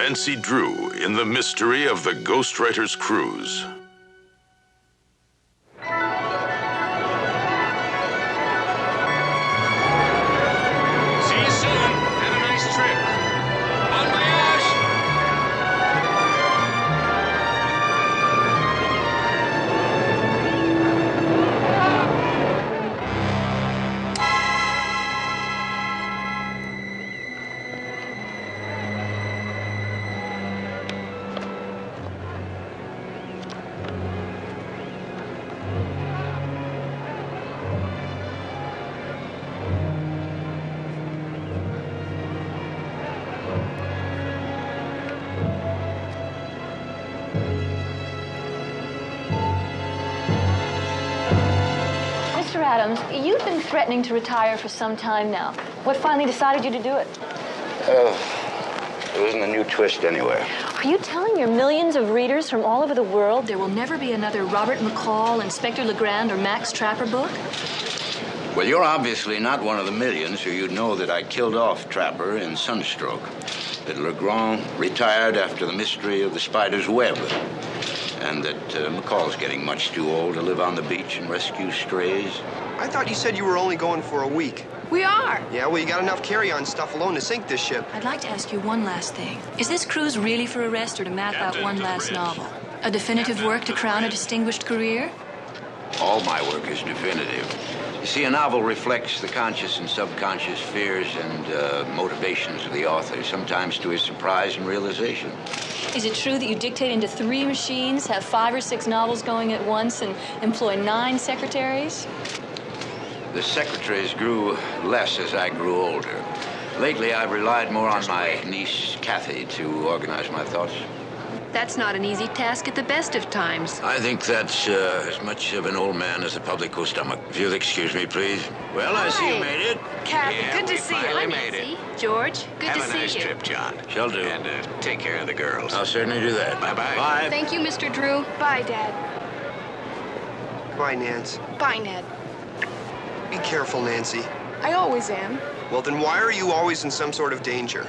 Nancy Drew in the mystery of the Ghostwriter's cruise. See you soon. Have a nice trip. Bon voyage. Mr. Adams, you've been threatening to retire for some time now. What finally decided you to do it? There isn't a new twist anywhere. Are you telling your millions of readers from all over the world there will never be another Robert McCall, Inspector Legrand, or Max Trapper book? Well, you're obviously not one of the millions, or you'd know that I killed off Trapper in Sunstroke. That Legrand retired after the mystery of the spider's web. And that McCall's getting much too old to live on the beach and rescue strays. I thought you said you were only going for a week. We are. Yeah, well, you got enough carry-on stuff alone to sink this ship. I'd like to ask you one last thing. Is this cruise really for a rest or to map out one last novel? A definitive work to crown a distinguished career? All my work is definitive. You see, a novel reflects the conscious and subconscious fears and motivations of the author, sometimes to his surprise and realization. Is it true that you dictate into 3 machines, have 5 or 6 novels going at once, and employ 9 secretaries? The secretaries grew less as I grew older. Lately, I've relied more on my niece, Kathy, to organize my thoughts. That's not an easy task at the best of times. I think that's as much of an old man as a public stomach. If you'll excuse me, please. Well, I see you made it. Kathy, Yeah, good to we see you. finally I'm made Nancy. it. George, good Have to a see nice you. trip, John. Shall do. And take care of the girls. I'll certainly do that. Bye-bye. Bye. Thank you, Mr. Drew. Bye, Dad. Bye, Nance. Bye, Ned. Be careful, Nancy. I always am. Well, then why are you always in some sort of danger?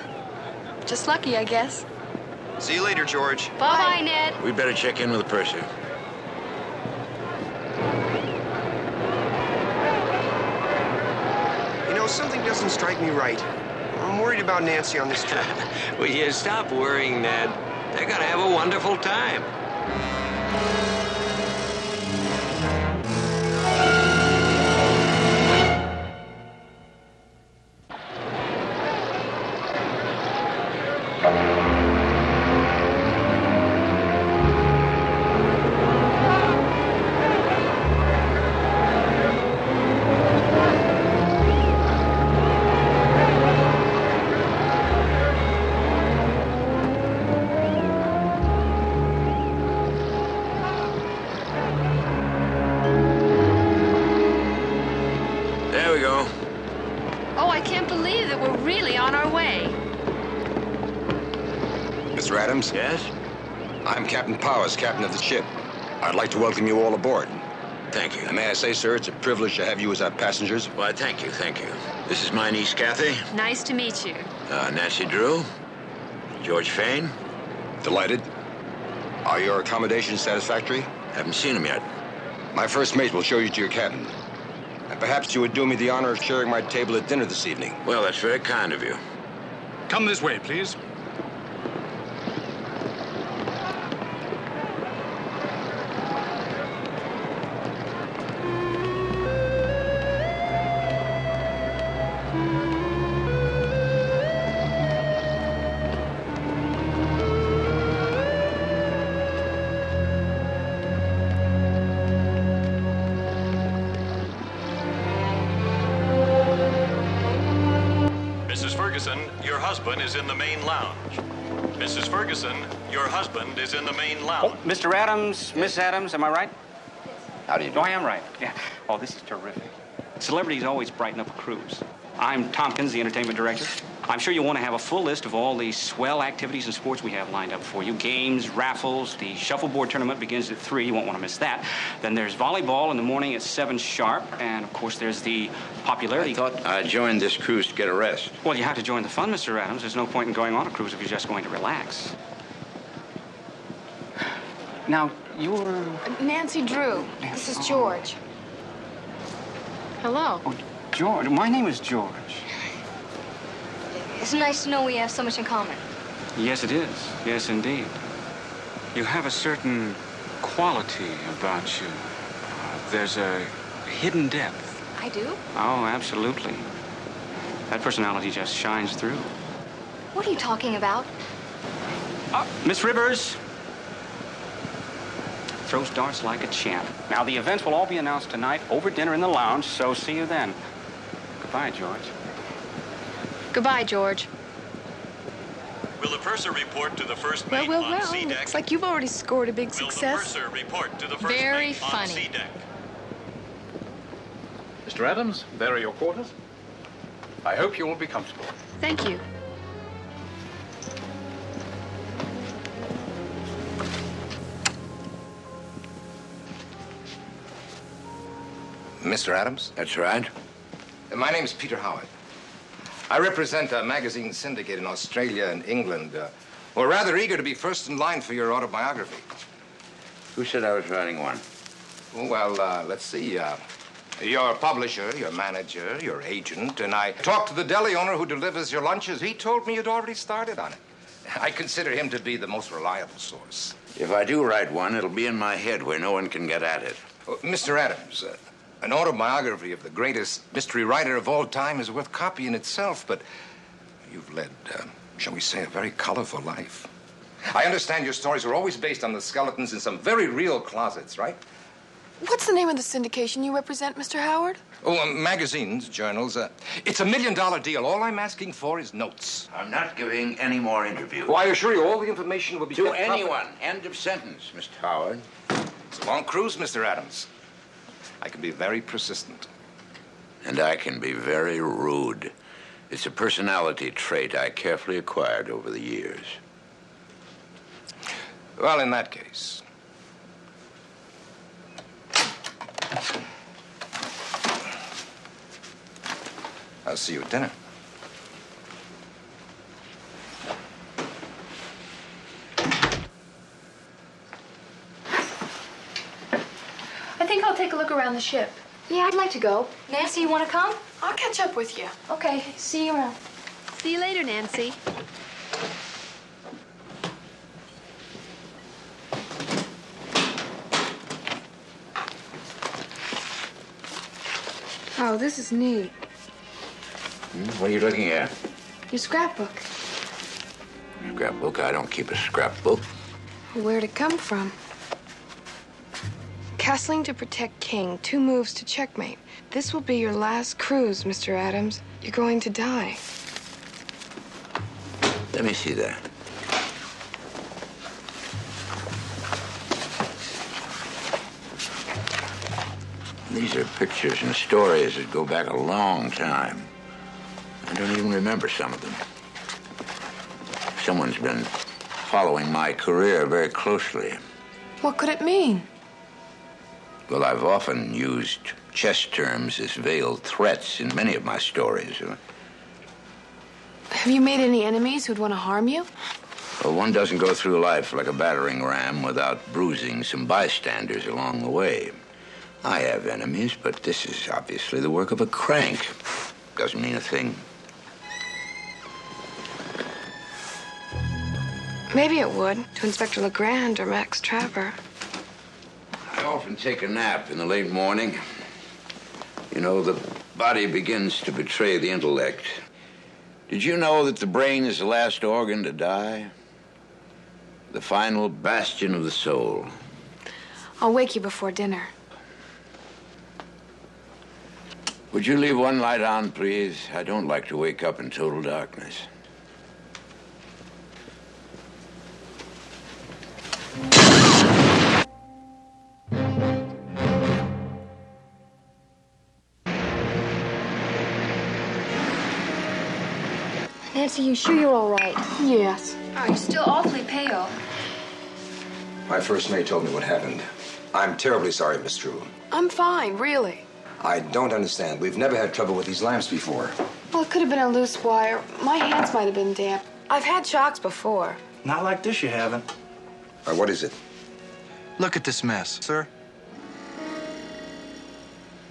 Just lucky, I guess. See you later, George. Bye, Ned. We'd better check in with the purser. You know, something doesn't strike me right. I'm worried about Nancy on this trip. Will you stop worrying, Ned? They're gonna have a wonderful time. There we go. Oh, I can't believe that we're really on our way. Mr. Adams? Yes? I'm Captain Powers, captain of the ship. I'd like to welcome you all aboard. Thank you. And may I say, sir, it's a privilege to have you as our passengers. Why, thank you, thank you. This is my niece, Kathy. Nice to meet you. Nancy Drew. George Fane. Delighted. Are your accommodations satisfactory? Haven't seen him yet. My first mate will show you to your cabin. And perhaps you would do me the honor of sharing my table at dinner this evening. Well, that's very kind of you. Come this way, please. Mrs. Ferguson, your husband is in the main lounge. Mrs. Ferguson, your husband is in the main lounge. Oh, Mr. Adams, Miss Adams, am I right? How do you do? Oh, I am right. Yeah. Oh, this is terrific. Celebrities always brighten up a cruise. I'm Tompkins, the entertainment director. I'm sure you'll want to have a full list of all the swell activities and sports we have lined up for you. Games, raffles, the shuffleboard tournament begins at 3. You won't want to miss that. Then there's volleyball in the morning at 7 sharp. And, of course, there's the popularity... I thought I joined this cruise to get a rest. Well, you have to join the fun, Mr. Adams. There's no point in going on a cruise if you're just going to relax. Now, you're... Nancy Drew. This is George. Hello. Oh, George. My name is George. It's nice to know we have so much in common. Yes, it is. Yes, indeed. You have a certain quality about you. There's a hidden depth. I do? Oh, absolutely. That personality just shines through. What are you talking about? Miss Rivers. Throws darts like a champ. Now, the events will all be announced tonight over dinner in the lounge, so see you then. Goodbye, George. Goodbye, George. Will the purser report to the first mate on C deck? Looks like you've already scored a big success. Will the purser report to the first Very mate funny. on C deck? Mr. Adams, there are your quarters. I hope you will be comfortable. Thank you. Mr. Adams? That's right. My name's Peter Howard. I represent a magazine syndicate in Australia and England. We're rather eager to be first in line for your autobiography. Who said I was writing one? Well, let's see. Your publisher, your manager, your agent, and I talked to the deli owner who delivers your lunches. He told me you'd already started on it. I consider him to be the most reliable source. If I do write one, it'll be in my head where no one can get at it. Mr. Adams, an autobiography of the greatest mystery writer of all time is worth copy in itself, but you've led, shall we say, a very colorful life. I understand your stories are always based on the skeletons in some very real closets, right? What's the name of the syndication you represent, Mr. Howard? Oh, magazines, journals. It's $1 million deal. All I'm asking for is notes. I'm not giving any more interviews. Well, I assure you, all the information will be to kept anyone. End of sentence, Mr. Howard. It's a long cruise, Mr. Adams. I can be very persistent. And I can be very rude. It's a personality trait I carefully acquired over the years. Well, in that case... I'll see you at dinner. I think I'll take a look around the ship. Yeah, I'd like to go. Nancy, you want to come? I'll catch up with you. Okay, see you around. See you later, Nancy. Oh, this is neat. What are you looking at? Your scrapbook. Scrapbook? I don't keep a scrapbook. Where'd it come from? Castling to protect king. 2 moves to checkmate. This will be your last cruise, Mr. Adams. You're going to die. Let me see that. These are pictures and stories that go back a long time. I don't even remember some of them. Someone's been following my career very closely. What could it mean? Well, I've often used chess terms as veiled threats in many of my stories. Have you made any enemies who'd want to harm you? Well, one doesn't go through life like a battering ram without bruising some bystanders along the way. I have enemies, but this is obviously the work of a crank. Doesn't mean a thing. Maybe it would, to Inspector Legrand or Max Trapper. I often take a nap in the late morning. You know, the body begins to betray the intellect. Did you know that the brain is the last organ to die? The final bastion of the soul. I'll wake you before dinner. Would you leave one light on, please? I don't like to wake up in total darkness. Nancy, you sure you're all right? Yes. Oh, you're still awfully pale. My first mate told me what happened. I'm terribly sorry, Miss Drew. I'm fine, really. I don't understand. We've never had trouble with these lamps before. Well, it could have been a loose wire. My hands might have been damp. I've had shocks before. Not like this, you haven't. What is it? Look at this mess, sir.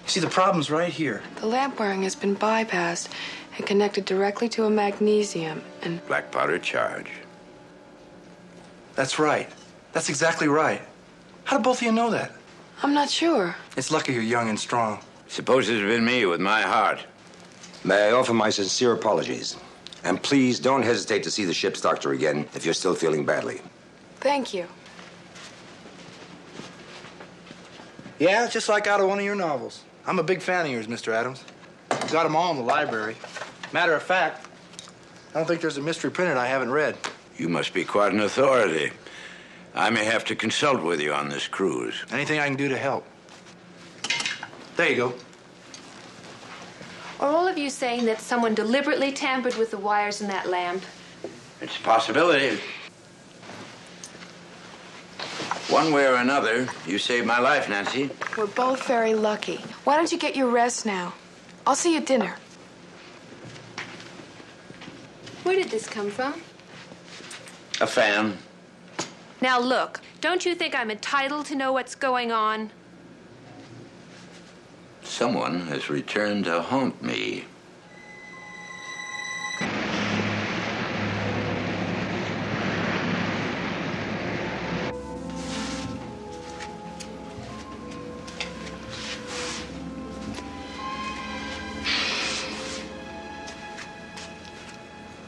See, the problem's right here. The lamp wiring has been bypassed and connected directly to a magnesium and... Black powder charge. That's right. That's exactly right. How do both of you know that? I'm not sure. It's lucky you're young and strong. Suppose it had been me with my heart. May I offer my sincere apologies? And please don't hesitate to see the ship's doctor again if you're still feeling badly. Thank you. Yeah, just like out of one of your novels. I'm a big fan of yours, Mr. Adams. Got them all in the library. Matter of fact, I don't think there's a mystery printed I haven't read. You must be quite an authority. I may have to consult with you on this cruise. Anything I can do to help. There you go. Are all of you saying that someone deliberately tampered with the wires in that lamp? It's a possibility. One way or another, you saved my life, Nancy. We're both very lucky. Why don't you get your rest now? I'll see you at dinner. Where did this come from? A fan. Now look, don't you think I'm entitled to know what's going on? Someone has returned to haunt me.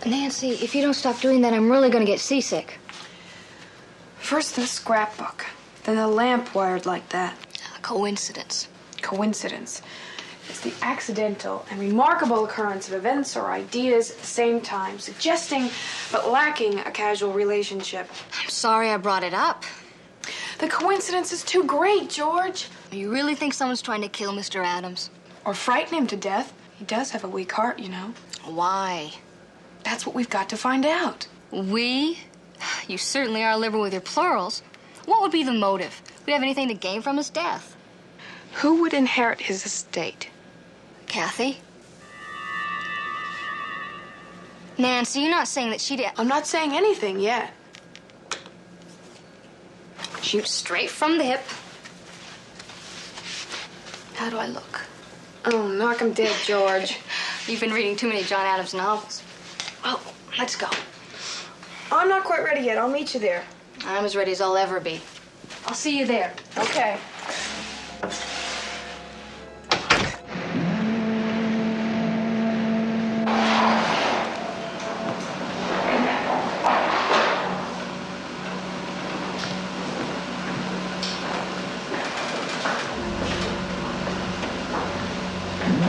Nancy, if you don't stop doing that, I'm really going to get seasick. First the scrapbook, then the lamp wired like that. Coincidence. Coincidence. It's the accidental and remarkable occurrence of events or ideas at the same time, suggesting but lacking a casual relationship. I'm sorry I brought it up. The coincidence is too great, George. You really think someone's trying to kill Mr. Adams? Or frighten him to death. He does have a weak heart, you know. Why? That's what we've got to find out. We? You certainly are liberal with your plurals. What would be the motive? We have anything to gain from his death? Who would inherit his estate? Kathy? Nancy, you're not saying that she did... I'm not saying anything yet. Shoot straight from the hip. How do I look? Oh, knock him dead, George. You've been reading too many John Adams novels. Well, let's go. I'm not quite ready yet. I'll meet you there. I'm as ready as I'll ever be. I'll see you there. Okay.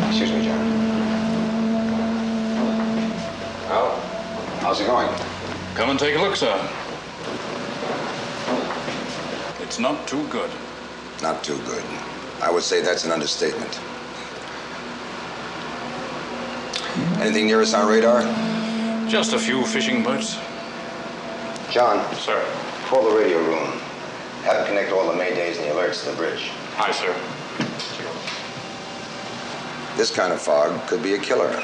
Excuse me, John. Well, how's it going? Come and take a look, sir. It's not too good. Not too good. I would say that's an understatement. Anything near us on radar? Just a few fishing boats. John. Sir. Call the radio room. Have it connect all the maydays and the alerts to the bridge. Aye, sir. This kind of fog could be a killer.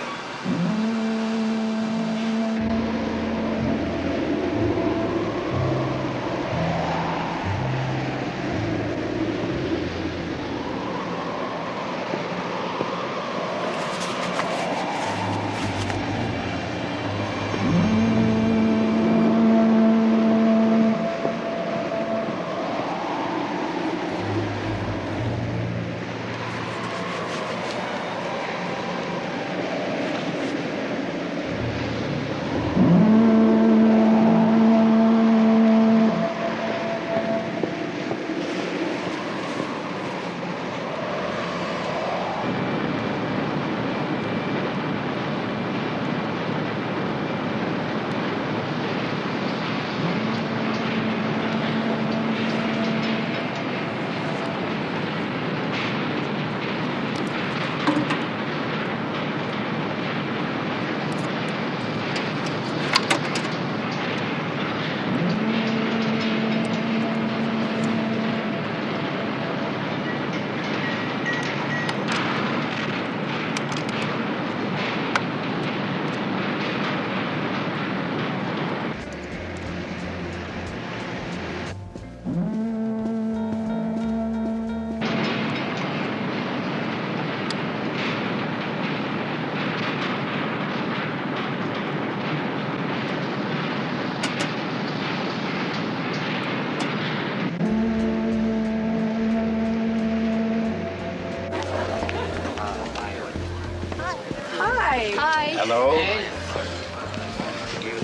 Hi. Hello.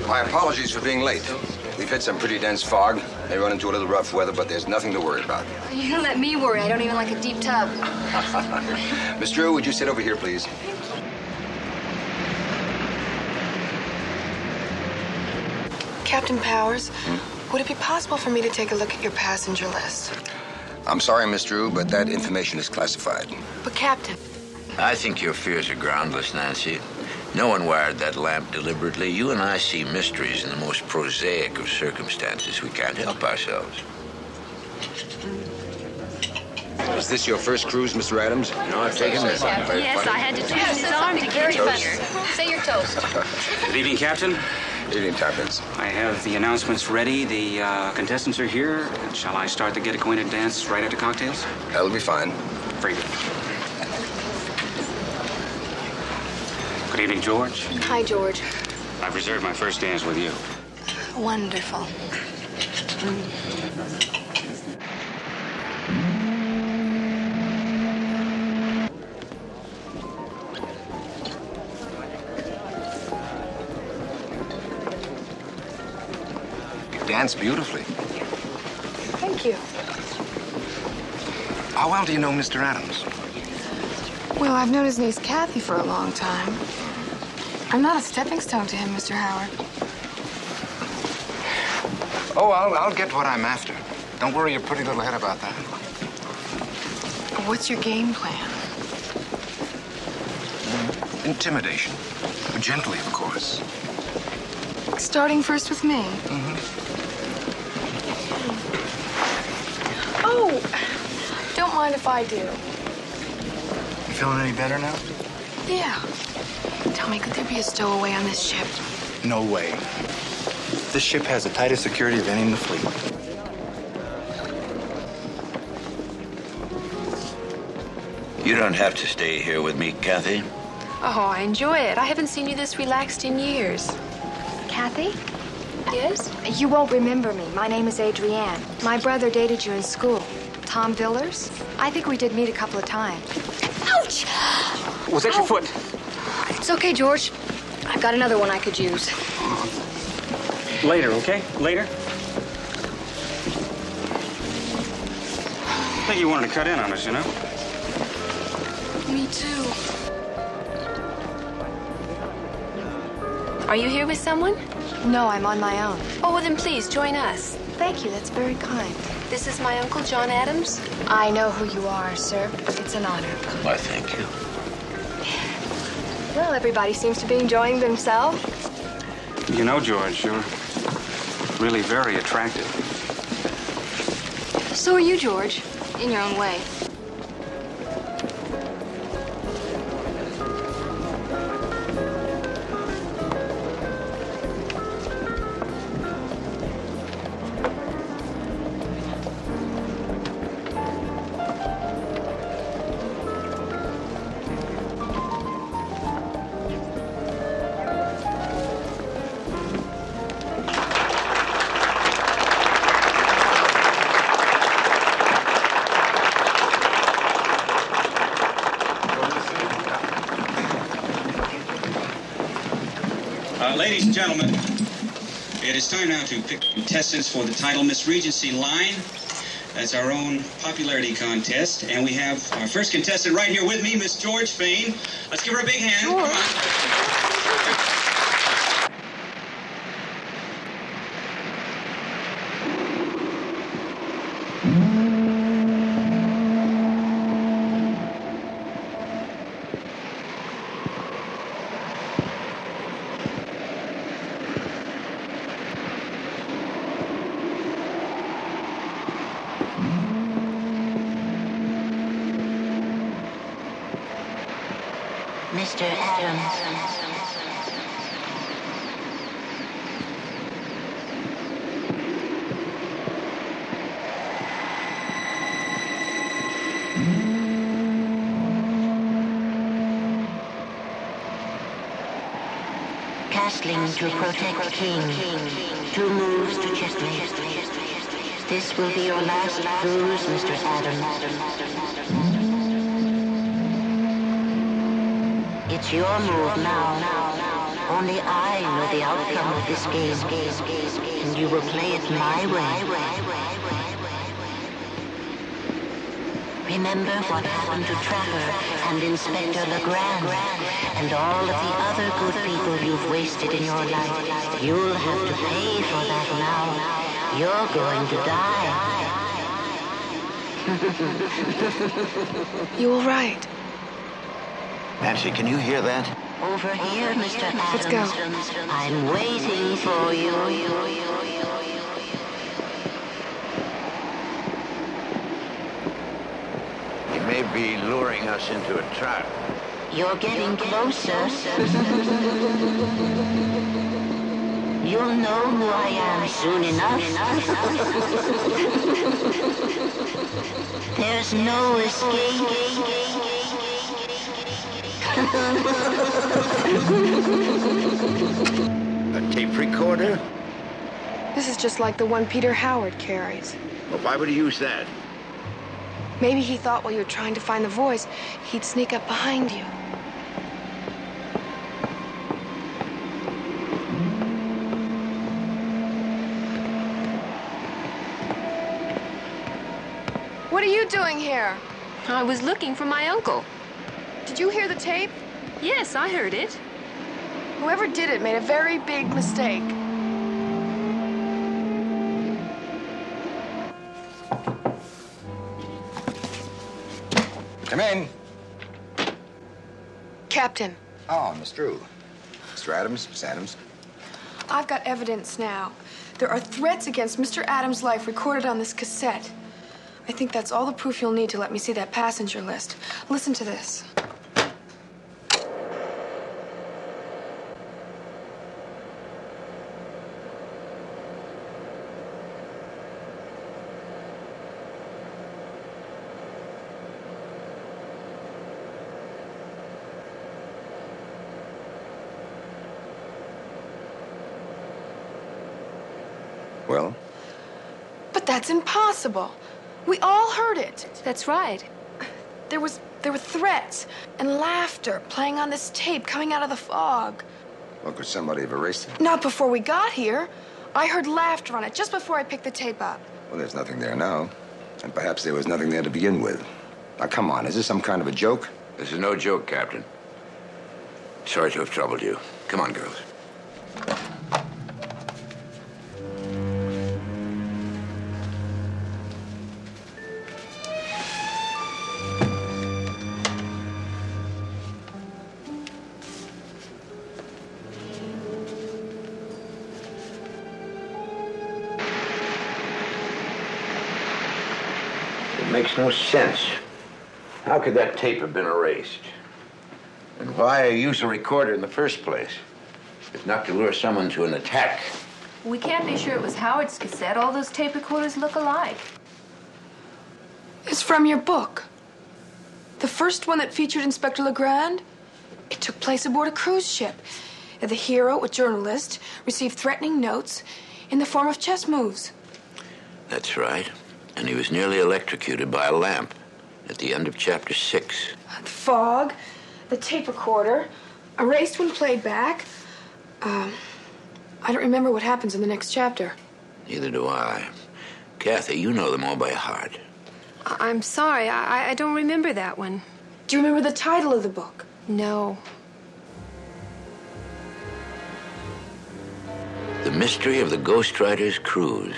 My apologies for being late. We've hit some pretty dense fog. May run into a little rough weather, but there's nothing to worry about. You can let me worry. I don't even like a deep tub. Miss Drew, would you sit over here, please? Captain Powers, would it be possible for me to take a look at your passenger list? I'm sorry, Miss Drew, but that information is classified. But, Captain... I think your fears are groundless, Nancy. No one wired that lamp deliberately. You and I see mysteries in the most prosaic of circumstances. We can't help ourselves. Is this your first cruise, Mr. Adams? No, I've taken this. Yes, I had to twist his arm to get you better. Say your toast. Good evening, Captain. Good evening, Captains. I have the announcements ready. The contestants are here. Shall I start the Get Acquainted dance right after cocktails? That'll be fine. Very good. Good evening, George. Hi, George. I've reserved my first dance with you. Wonderful. You dance beautifully. Thank you. How well do you know Mr. Adams? Well, I've known his niece Kathy for a long time. I'm not a stepping stone to him, Mr. Howard. Oh, I'll get what I'm after. Don't worry your pretty little head about that. What's your game plan? Intimidation. Gently, of course. Starting first with me? Oh, don't mind if I do. You feeling any better now? Yeah. Tell me, could there be a stowaway on this ship? No way. This ship has the tightest security of any in the fleet. You don't have to stay here with me, Kathy. Oh, I enjoy it. I haven't seen you this relaxed in years. Kathy? Yes? You won't remember me. My name is Adrienne. My brother dated you in school. Tom Villers? I think we did meet a couple of times. Ouch! Was that your foot? It's okay, George. I've got another one I could use. Later, okay? Later? I think you wanted to cut in on us, you know? Me too. Are you here with someone? No, I'm on my own. Oh, well, then please join us. Thank you. That's very kind. This is my Uncle John Adams. I know who you are, sir. It's an honor. Why, thank you. Well, everybody seems to be enjoying themselves. You know, George, you're really very attractive. So are you, George, in your own way. Ladies and gentlemen, it is time now to pick contestants for the title Miss Regency line. That's our own popularity contest. And we have our first contestant right here with me, Miss George Fain. Let's give her a big hand. Come on. Mr. Adams. Castling to protect king. 2 moves to checkmate. This will be your last cruise, Mr. Adams. It's your move now. Only I know the outcome of this game, and you will play it my way. Remember what happened to Trapper and Inspector Legrand, and all of the other good people you've wasted in your life. You'll have to pay for that now. You're going to die. You all right? Nancy, can you hear that? Over here, Mr. Adams. Let's go. I'm waiting for you. He may be luring us into a trap. You're getting closer. You'll know who I am soon enough. There's no escape. A tape recorder? This is just like the one Peter Howard carries. Well, why would he use that? Maybe he thought while you were trying to find the voice, he'd sneak up behind you. What are you doing here? I was looking for my uncle. Did you hear the tape? Yes, I heard it. Whoever did it made a very big mistake. Come in. Captain, Oh, Miss Drew. Mr. Adams, Miss Adams. I've got evidence now. There are threats against Mr. Adams' life recorded on this cassette. I think that's all the proof you'll need to let me see that passenger list. Listen to this. Well? But that's impossible. We all heard it. That's right. There were threats and laughter playing on this tape coming out of the fog. Well, could somebody have erased it? Not before we got here. I heard laughter on it just before I picked the tape up. Well, there's nothing there now. And perhaps there was nothing there to begin with. Now, come on. Is this some kind of a joke? This is no joke, Captain. Sorry to have troubled you. Come on, girls. It makes no sense. How could that tape have been erased? And why use a recorder in the first place? If not to lure someone to an attack. We can't be sure it was Howard's cassette. All those tape recorders look alike. It's from your book. The first one that featured Inspector Legrand. It took place aboard a cruise ship. The hero, a journalist, received threatening notes in the form of chess moves. That's right. And he was nearly electrocuted by a lamp at the end of chapter 6. The fog, the tape recorder, erased when played back. I don't remember what happens in the next chapter. Neither do I. Kathy, you know them all by heart. I'm sorry. I don't remember that one. Do you remember the title of the book? No. The Mystery of the Ghostwriter's Cruise.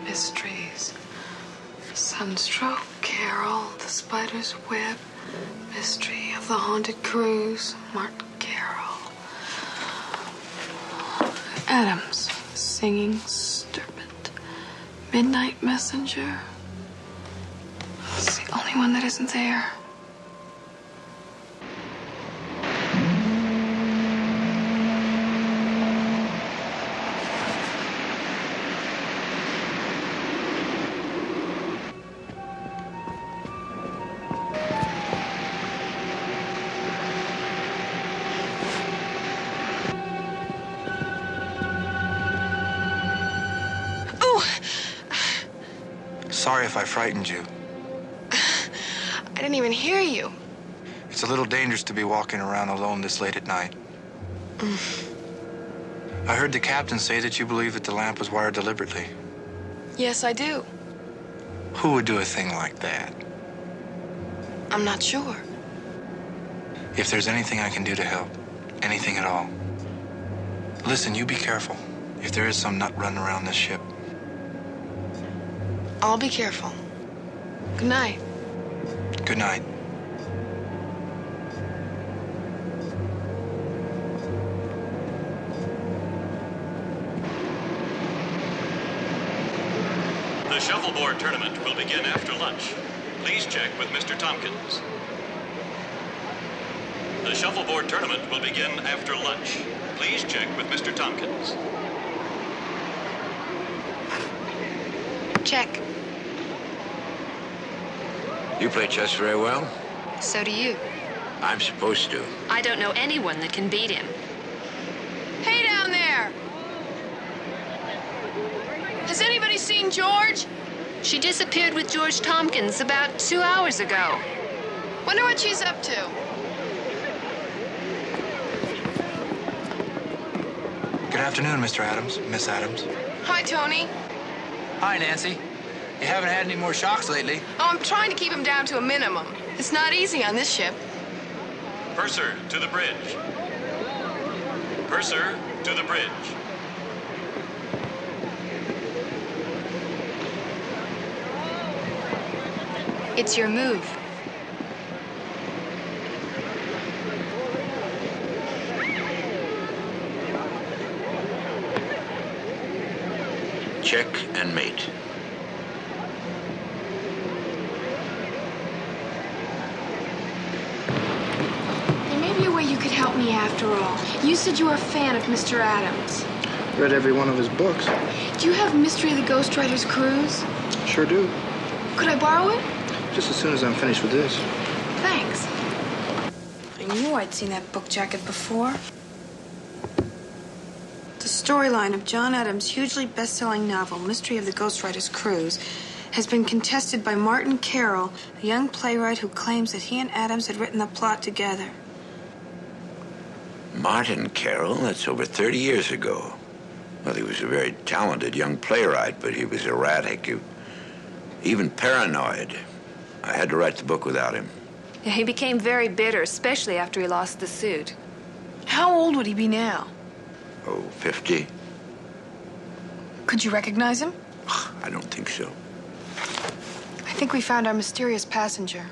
Mysteries. Sunstroke, Carol, The Spider's Web, Mystery of the Haunted Cruise, Mark Carroll. Adams, Singing Serpent, Midnight Messenger. It's the only one that isn't there. sorry if I frightened you. I didn't even hear you. It's a little dangerous to be walking around alone this late at night. I heard the captain say that you believe that the lamp was wired deliberately. Yes, I do. Who would do a thing like that? I'm not sure. If there's anything I can do to help, anything at all. Listen, you be careful. If there is some nut running around this ship. I'll be careful. Good night. Good night. The shuffleboard tournament will begin after lunch. Please check with Mr. Tompkins. The shuffleboard tournament will begin after lunch. Please check with Mr. Tompkins. Check. You play chess very well? So do you. I'm supposed to. I don't know anyone that can beat him. Hey down there! Has anybody seen George? She disappeared with George Tompkins about 2 hours ago. Wonder what she's up to. Good afternoon, Mr. Adams, Miss Adams. Hi, Tony. Hi, Nancy. You haven't had any more shocks lately. Oh, I'm trying to keep him down to a minimum. It's not easy on this ship. Purser, to the bridge. Purser, to the bridge. It's your move. Check and mate. There may be a way you could help me after all. You said you were a fan of Mr. Adams. Read every one of his books. Do you have Mystery of the Ghostwriter's Cruise? Sure do. Could I borrow it? Just as soon as I'm finished with this. Thanks. I knew I'd seen that book jacket before. The storyline of John Adams' hugely best-selling novel, Mystery of the Ghostwriter's Cruise, has been contested by Martin Carroll, a young playwright who claims that he and Adams had written the plot together. Martin Carroll? That's over 30 years ago. Well, he was a very talented young playwright, but he was erratic, even paranoid. I had to write the book without him. Yeah, he became very bitter, especially after he lost the suit. How old would he be now? Oh, 50? Could you recognize him? I don't think so. I think we found our mysterious passenger,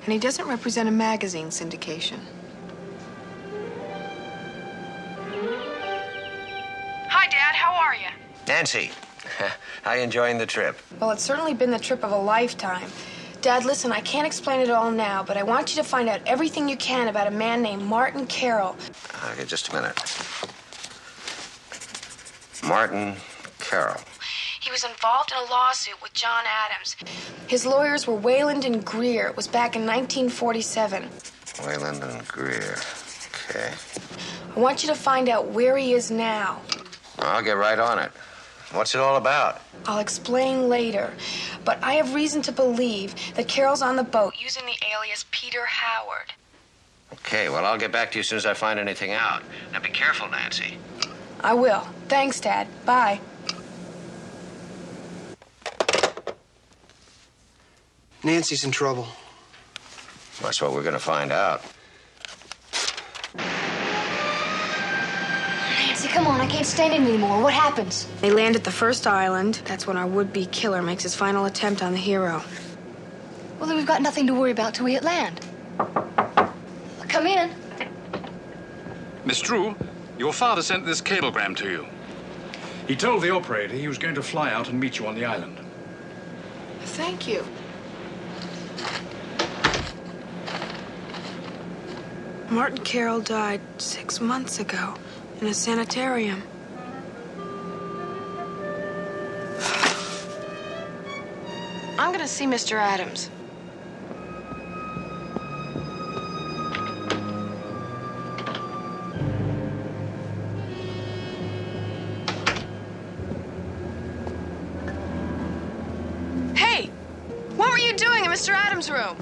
and he doesn't represent a magazine syndication. Hi, Dad. How are you? Nancy, how you enjoying the trip? Well, it's certainly been the trip of a lifetime. Dad, listen, I can't explain it all now, but I want you to find out everything you can about a man named Martin Carroll. Okay, just a minute. Martin Carroll. He was involved in a lawsuit with John Adams. His lawyers were Wayland and Greer. It was back in 1947. Wayland and Greer. Okay. I want you to find out where he is now. I'll get right on it. What's it all about? I'll explain later, but I have reason to believe that Carroll's on the boat using the alias Peter Howard. Okay, well, I'll get back to you as soon as I find anything out. Now, be careful, Nancy. I will. Thanks, Dad. Bye. Nancy's in trouble. That's what we're going to find out. Nancy, come on. I can't stand it anymore. What happens? They land at the first island. That's when our would-be killer makes his final attempt on the hero. Well, then we've got nothing to worry about till we hit land. Come in. Miss Drew, your father sent this cablegram to you. He told the operator he was going to fly out and meet you on the island. Thank you. Martin Carroll died 6 months ago in a sanitarium. I'm gonna see Mr. Adams. Hey, Adams' room.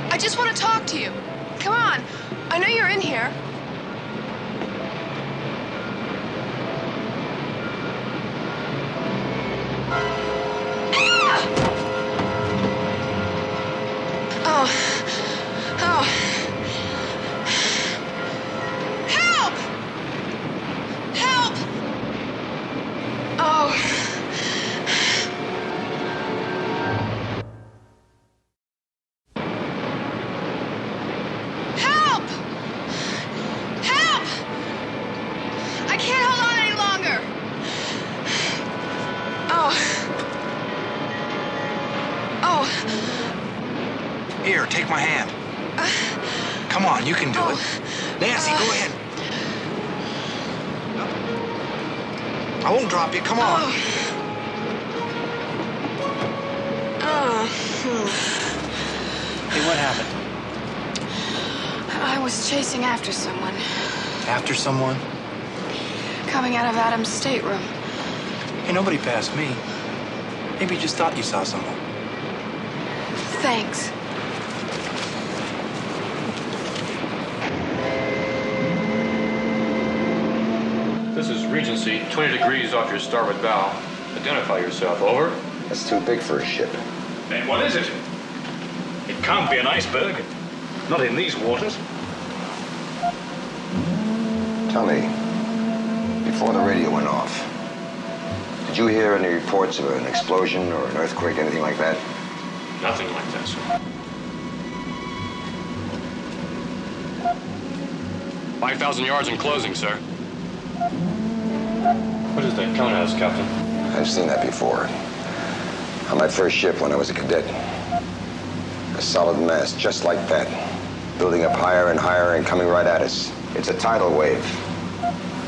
I just want to talk to you. Come on. I know you're in here. Oh. Oh. Help! Help! Oh. Help! Help! I can't hold on any longer. Oh. Oh. Here, take my hand. Come on, you can do it. Nancy, go ahead. I won't drop you. Come on. Hey, what happened? I was chasing after someone, After someone? coming out of Adam's stateroom. Hey, nobody passed me. Maybe you just thought you saw someone. Thanks. This is Regency, 20 degrees off your starboard bow. Identify yourself, over. That's too big for a ship. Then what is it? It can't be an iceberg. Not in these waters. Tell me, before the radio went off, did you hear any reports of an explosion or an earthquake, anything like that? Nothing like that, sir. 5,000 yards in closing, sir. What is that cone house, Captain? I've seen that before. On my first ship when I was a cadet. A solid mass just like that. Building up higher and higher and coming right at us. It's a tidal wave.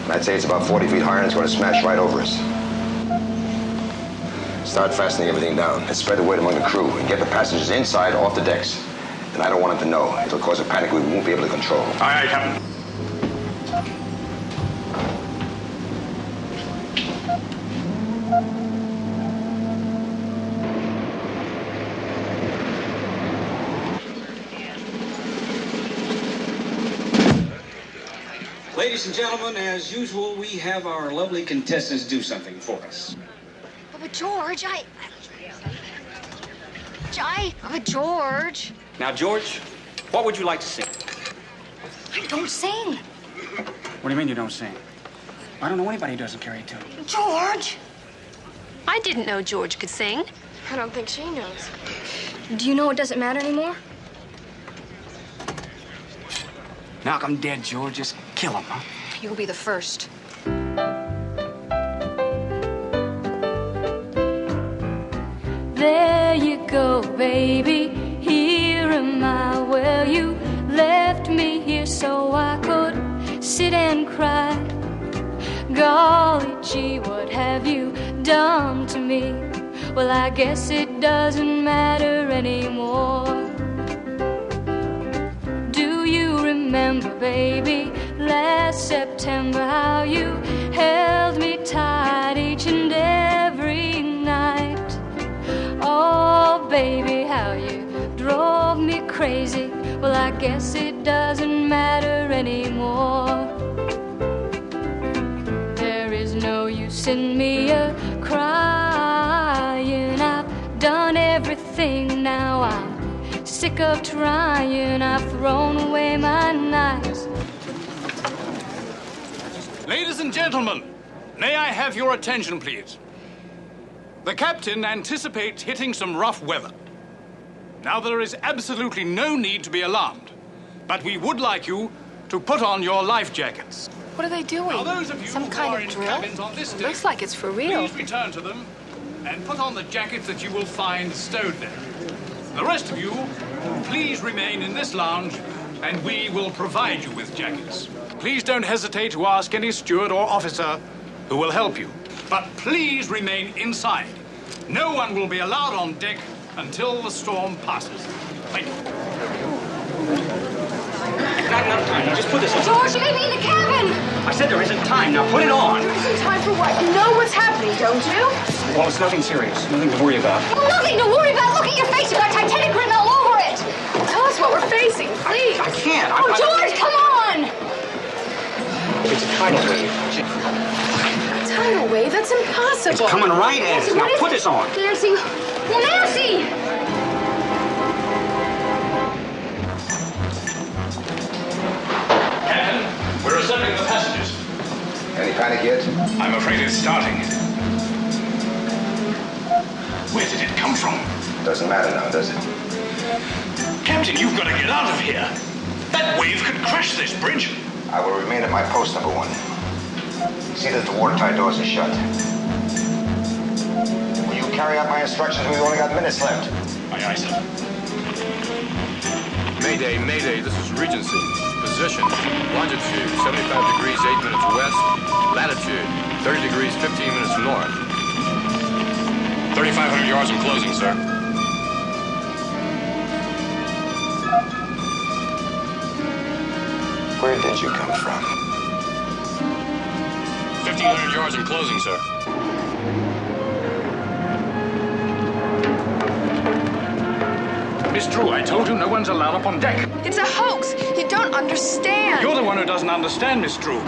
And I'd say it's about 40 feet higher and it's going to smash right over us. Start fastening everything down and spread the weight among the crew and get the passengers inside off the decks. And I don't want them to know. It'll cause a panic we won't be able to control. Aye, aye, Captain. Ladies and gentlemen, as usual, we have our lovely contestants do something for us. But George, but George. Now, George, what would you like to sing? I don't sing. What do you mean you don't sing? I don't know anybody who doesn't carry a tune. George! I didn't know George could sing. I don't think she knows. Do you know it doesn't matter anymore? Knock 'em dead, George. Just kill 'em, huh? You'll be the first. There you go, baby. Here am I. Well, you left me here so I could sit and cry. Golly gee, what have you done to me? Well, I guess it doesn't matter anymore. Do you remember, baby, last September, how you held me tight each and every night? Oh, baby, how you drove me crazy. Well, I guess it doesn't matter anymore. There is no use in me crying. I've done everything now. I'm sick of trying. I've thrown away my knives. Ladies and gentlemen, may I have your attention, please? The captain anticipates hitting some rough weather. Now, there is absolutely no need to be alarmed, but we would like you to put on your life jackets. What are they doing? Now, those of you Some who kind are of in drill? cabins on this It deck, looks like it's for real. please return to them and put on the jackets that you will find stowed there. The rest of you, please remain in this lounge, and we will provide you with jackets. Please don't hesitate to ask any steward or officer who will help you. But please remain inside. No one will be allowed on deck until the storm passes. Thank you. Not enough time. Now just put this on. George, you may be in the cabin! I said there isn't time. Now put it on. There isn't time for what? You know what's happening, don't you? Well, it's nothing serious. Nothing to worry about. Well, nothing to worry about. Look at your face. You've got Titanic written all over it. Tell us what we're facing, please. I can't. Oh, George, come on! It's a tidal wave. A tidal wave? That's impossible. It's coming right at us. Now put this on. Nancy! Well, Nancy! Captain, we're assembling the passengers. Any panic yet? I'm afraid it's starting. Where did it come from? Doesn't matter now, does it? Captain, you've got to get out of here. That wave could crash this bridge. I will remain at my post, number 1. See that the watertight doors are shut. Will you carry out my instructions? We've only got minutes left. Aye, aye, sir. Mayday, Mayday, this is Regency. Position, longitude 75 degrees 8 minutes west, latitude 30 degrees 15 minutes north. 3,500 yards and closing, sir. Where did you come from? 1,500 yards and closing, sir. Miss Drew, I told you no one's allowed up on deck. It's a hoax. You don't understand. You're the one who doesn't understand, Miss Drew.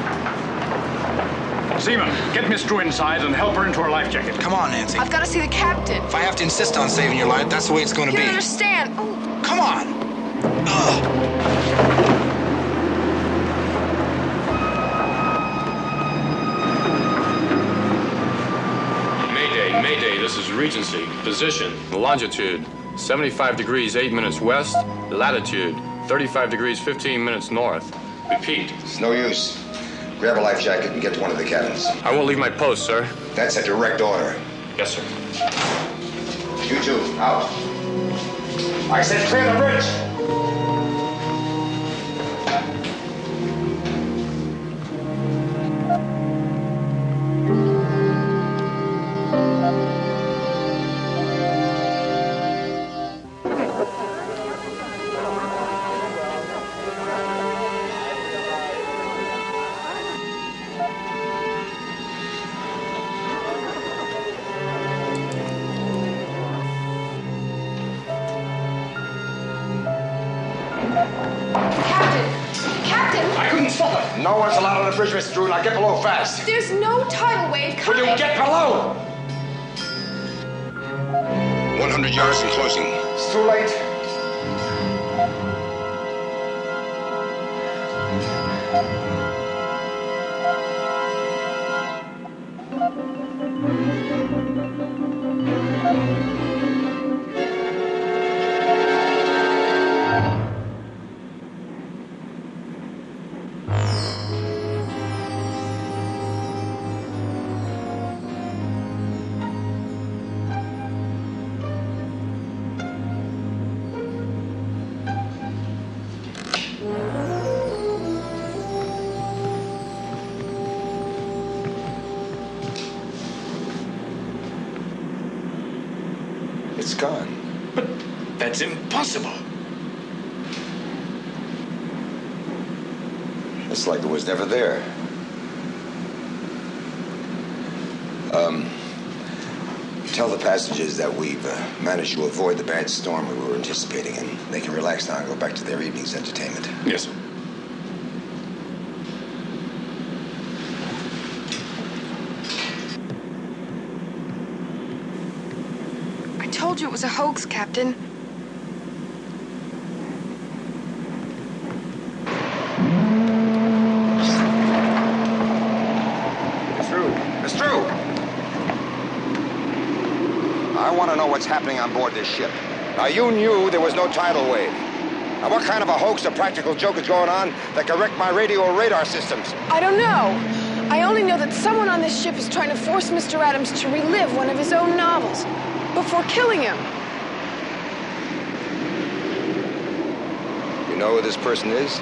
Seaman, get Miss Drew inside and help her into her life jacket. Come on, Nancy. I've got to see the captain. If I have to insist on saving your life, that's the way it's going to You be. don't understand. Oh. Come on. Mayday, Mayday, this is Regency. Position, longitude 75 degrees 8 minutes west, latitude 35 degrees 15 minutes north. Repeat. It's no use. Grab a life jacket and get to one of the cabins. I won't leave my post, sir. That's a direct order. Yes, sir. You two, out. I said clear the bridge. No one's allowed on the bridge, Mr. Drew. Now get below fast. There's no tidal wave coming. Will you get below? 100 yards and closing. It's too late. It's gone. But that's impossible. It's like it was never there. Tell the passengers that we've managed to avoid the bad storm we were anticipating, and they can relax now and go back to their evening's entertainment. Yes, sir. I told you it was a hoax, Captain. Miss Drew! I want to know what's happening on board this ship. Now, you knew there was no tidal wave. And what kind of a hoax or practical joke is going on that can wreck my radio or radar systems? I don't know. I only know that someone on this ship is trying to force Mr. Adams to relive one of his own novels before killing him. You know who this person is?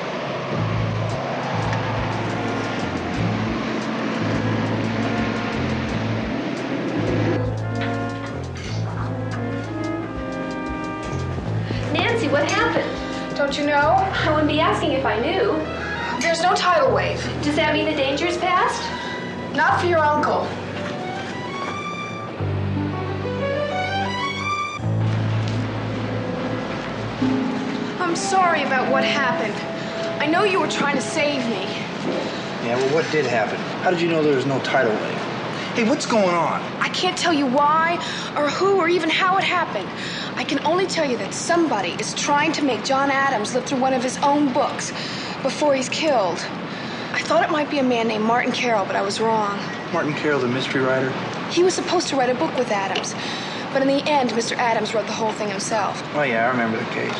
Nancy, what happened? Don't you know? I wouldn't be asking if I knew. There's no tidal wave. Does that mean the danger's past? Not for your uncle. I'm sorry about what happened. I know you were trying to save me. Yeah, well, what did happen? How did you know there was no tidal wave? Hey, what's going on? I can't tell you why, or who, or even how it happened. I can only tell you that somebody is trying to make John Adams live through one of his own books before he's killed. I thought it might be a man named Martin Carroll, but I was wrong. Martin Carroll, the mystery writer? He was supposed to write a book with Adams, but in the end, Mr. Adams wrote the whole thing himself. Oh, yeah, I remember the case.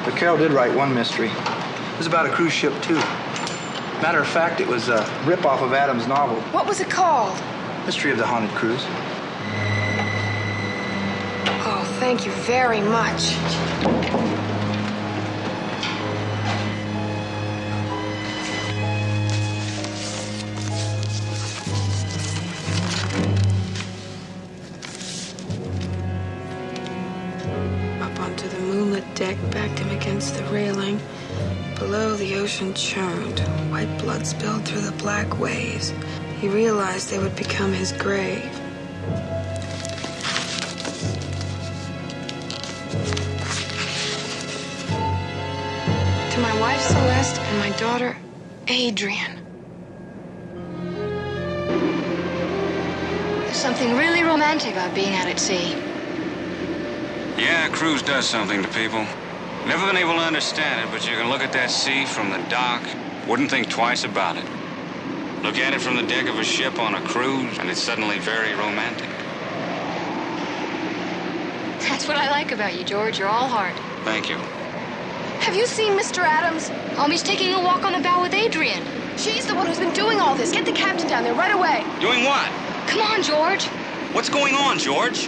But Carroll did write one mystery. It was about a cruise ship, too. Matter of fact, it was a rip-off of Adams' novel. What was it called? Mystery of the Haunted Cruise. Oh, thank you very much. Up onto the moonlit deck, backed him against the railing. Below, the ocean churned. White blood spilled through the black waves. He realized they would become his grave. To my wife, Celeste, and my daughter, Adrian. There's something really romantic about being out at sea. Yeah, a cruise does something to people. Never been able to understand it, but you can look at that sea from the dock, wouldn't think twice about it. Look at it from the deck of a ship on a cruise, and it's suddenly very romantic. That's what I like about you, George. You're all heart. Thank you. Have you seen Mr. Adams? He's taking a walk on the bow with Adrian. She's the one who's been doing all this. Get the captain down there right away. Doing what? Come on, George. What's going on, George?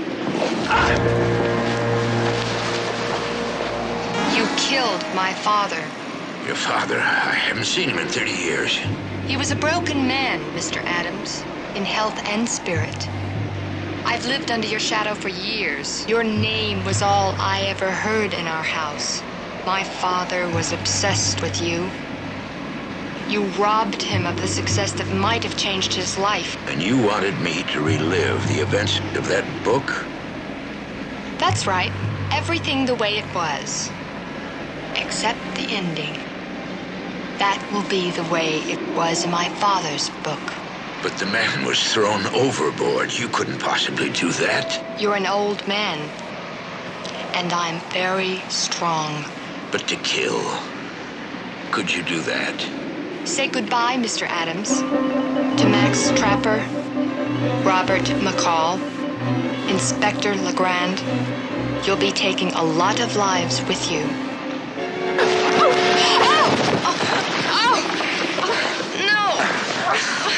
You killed my father. Your father? I haven't seen him in 30 years. He was a broken man, Mr. Adams, in health and spirit. I've lived under your shadow for years. Your name was all I ever heard in our house. My father was obsessed with you. You robbed him of the success that might have changed his life. And you wanted me to relive the events of that book? That's right. Everything the way it was. Except the ending. That will be the way it was in my father's book. But the man was thrown overboard. You couldn't possibly do that. You're an old man. And I'm very strong. But to kill, could you do that? Say goodbye, Mr. Adams. To Max Trapper, Robert McCall, Inspector Legrand. You'll be taking a lot of lives with you.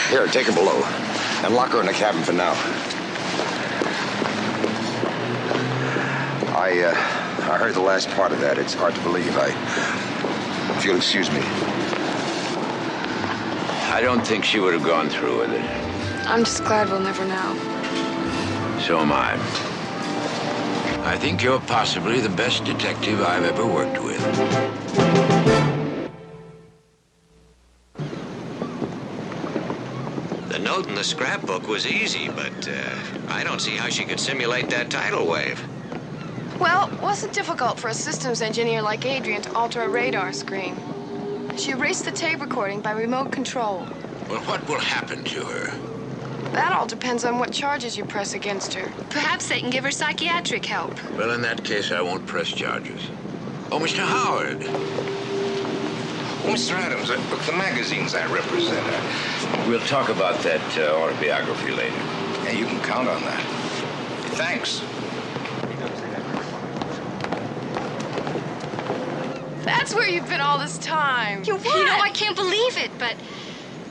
Here, take her below. And lock her in the cabin for now. I heard the last part of that. It's hard to believe. If you'll excuse me. I don't think she would have gone through with it. I'm just glad we'll never know. So am I. I think you're possibly the best detective I've ever worked with. The note in the scrapbook was easy, but I don't see how she could simulate that tidal wave. Well, it wasn't difficult for a systems engineer like Adrian to alter a radar screen. She erased the tape recording by remote control. Well, what will happen to her? That all depends on what charges you press against her. Perhaps they can give her psychiatric help. Well, in that case, I won't press charges. Oh, Mr. Howard. Oh, Mr. Adams, the magazines I represent. We'll talk about that autobiography later. Yeah, you can count on that. Thanks. That's where you've been all this time. You know, I can't believe it, but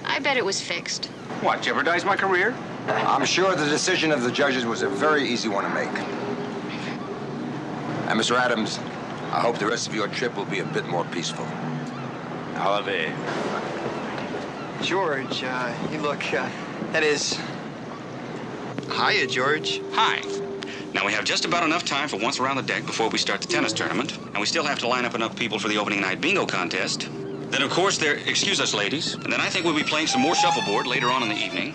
I bet it was fixed. What, jeopardize my career? I'm sure the decision of the judges was a very easy one to make. And Mr. Adams, I hope the rest of your trip will be a bit more peaceful. Holiday. George, you look, that is... Hiya, George. Hi. Now, we have just about enough time for once around the deck before we start the tennis tournament, and we still have to line up enough people for the opening night bingo contest. Then, of course, excuse us, ladies, and then I think we'll be playing some more shuffleboard later on in the evening.